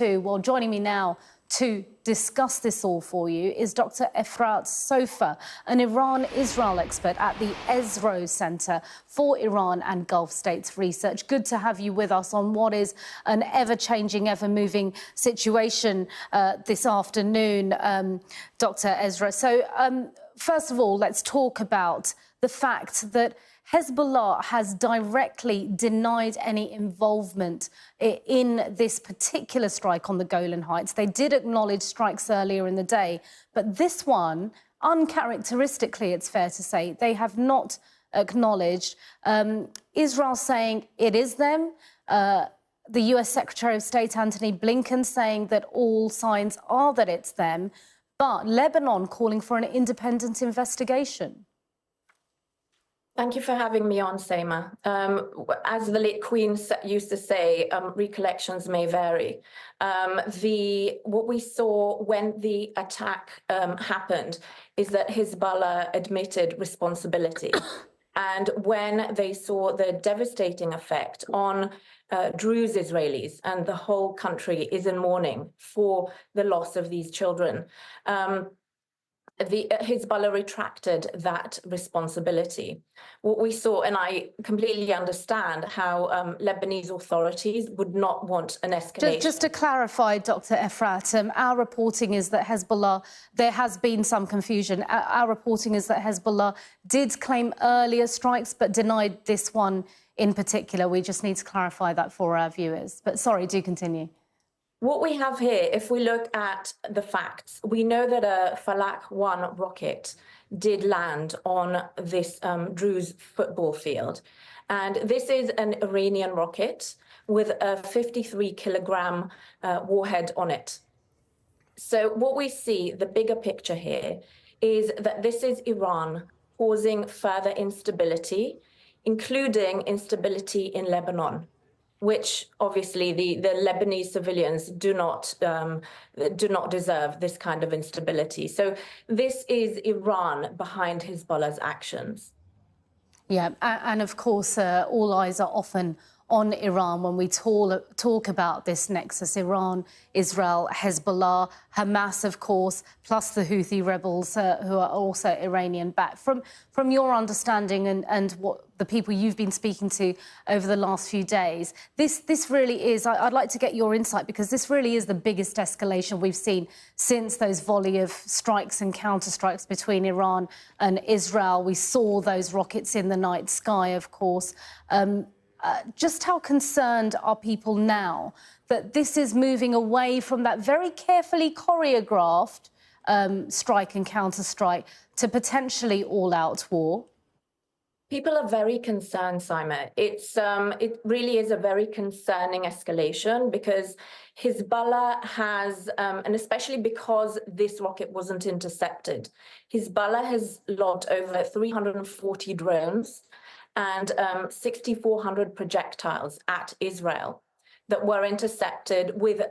Well, joining me now to discuss this all for you is Dr. Efrat Sopher, an Iran-Israel expert at the Ezri Center for Iran and Gulf States Research. Good to have you with us on what is an ever-changing, ever-moving situation this afternoon, Dr. Ezri. So, first of all, let's talk about the fact that Hezbollah has directly denied any involvement in this particular strike on the Golan Heights. They did acknowledge strikes earlier in the day, but this one, uncharacteristically, it's fair to say, they have not acknowledged. Israel saying it is them. The US Secretary of State, Antony Blinken, saying that all signs are that it's them, but Lebanon calling for an independent investigation. Thank you for having me on, Seema. As the late Queen used to say, recollections may vary. What we saw when the attack happened is that Hezbollah admitted responsibility. And when they saw the devastating effect on Druze Israelis, and the whole country is in mourning for the loss of these children, Hezbollah retracted that responsibility. What we saw, and I completely understand how Lebanese authorities would not want an escalation. Just to clarify, Dr. Efrat, our reporting is that Hezbollah, there has been some confusion. Our reporting is that Hezbollah did claim earlier strikes, but denied this one in particular. We just need to clarify that for our viewers. But sorry, do continue. What we have here, if we look at the facts, we know that a Falak 1 rocket did land on this Druze football field. And this is an Iranian rocket with a 53-kilogram warhead on it. So what we see, the bigger picture here, is that this is Iran causing further instability, including instability in Lebanon, which obviously the Lebanese civilians do not deserve this kind of instability. So this is Iran behind Hezbollah's actions. Yeah, and of course, all eyes are often on Iran when we talk about this nexus: Iran, Israel, Hezbollah, Hamas, of course, plus the Houthi rebels who are also Iranian-backed. From your understanding and what the people you've been speaking to over the last few days, this really is, I'd like to get your insight, because this really is the biggest escalation we've seen since those volley of strikes and counter-strikes between Iran and Israel. We saw those rockets in the night sky, of course. Just how concerned are people now that this is moving away from that very carefully choreographed strike and counter-strike to potentially all-out war? People are very concerned, Simon. It really is a very concerning escalation, because Hezbollah has, and especially because this rocket wasn't intercepted, Hezbollah has logged over 340 drones and 6,400 projectiles at Israel that were intercepted with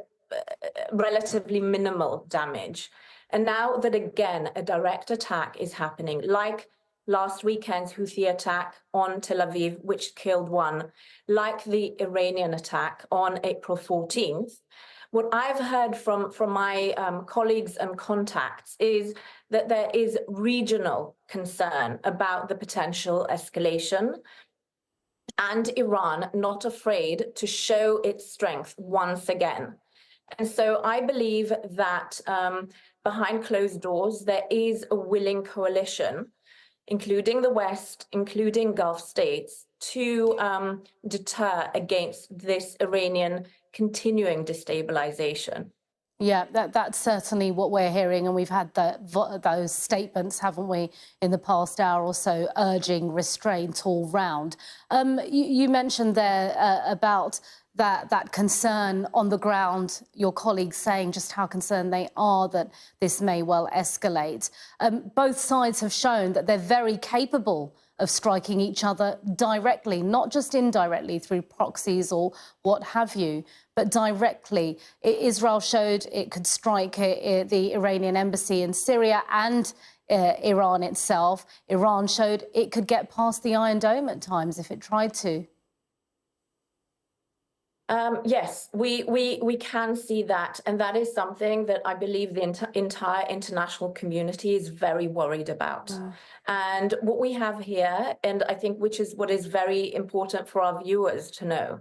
relatively minimal damage. And now that, again, a direct attack is happening, like last weekend's Houthi attack on Tel Aviv, which killed one, like the Iranian attack on April 14th, what I've heard from my colleagues and contacts is that there is regional concern about the potential escalation, and Iran not afraid to show its strength once again. And so I believe that behind closed doors, there is a willing coalition, including the West, including Gulf states, to deter against this Iranian continuing destabilization. Yeah, that's certainly what we're hearing, and we've had those statements, haven't we, in the past hour or so, urging restraint all round. You mentioned there about that concern on the ground, your colleagues saying just how concerned they are that this may well escalate. Both sides have shown that they're very capable of striking each other directly, not just indirectly through proxies or what have you, but directly. Israel showed it could strike the Iranian embassy in Syria and Iran itself. Iran showed it could get past the Iron Dome at times if it tried to. Yes, we can see that, and that is something that I believe the entire international community is very worried about. And what we have here, and I think which is what is very important for our viewers to know,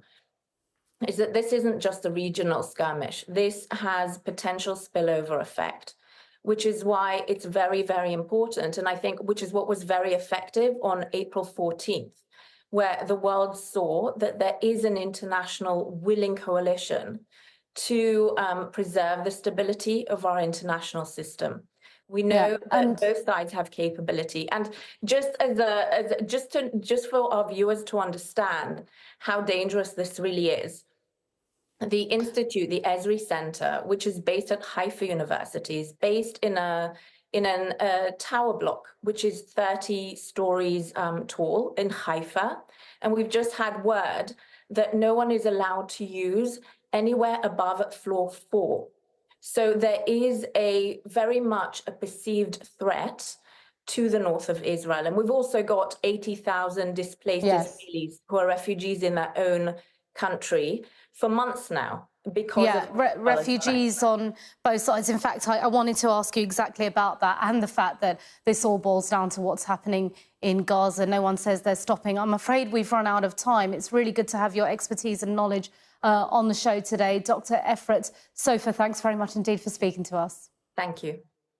is that this isn't just a regional skirmish. This has potential spillover effect, which is why it's very, very important. And I think which is what was very effective on April 14th, where the world saw that there is an international willing coalition to preserve the stability of our international system. We know that both sides have capability, and just for our viewers to understand how dangerous this really is, the institute, the Ezri Center, which is based at Haifa University, is based in a tower block, which is 30 stories tall in Haifa. And we've just had word that no one is allowed to use anywhere above floor 4. So there is very much a perceived threat to the north of Israel. And we've also got 80,000 displaced Israelis who are refugees in their own country for months now. Because of refugees on both sides. In fact, I wanted to ask you exactly about that and the fact that this all boils down to what's happening in Gaza. No one says they're stopping. I'm afraid we've run out of time. It's really good to have your expertise and knowledge on the show today. Dr. Efrat Sopher, thanks very much indeed for speaking to us. Thank you.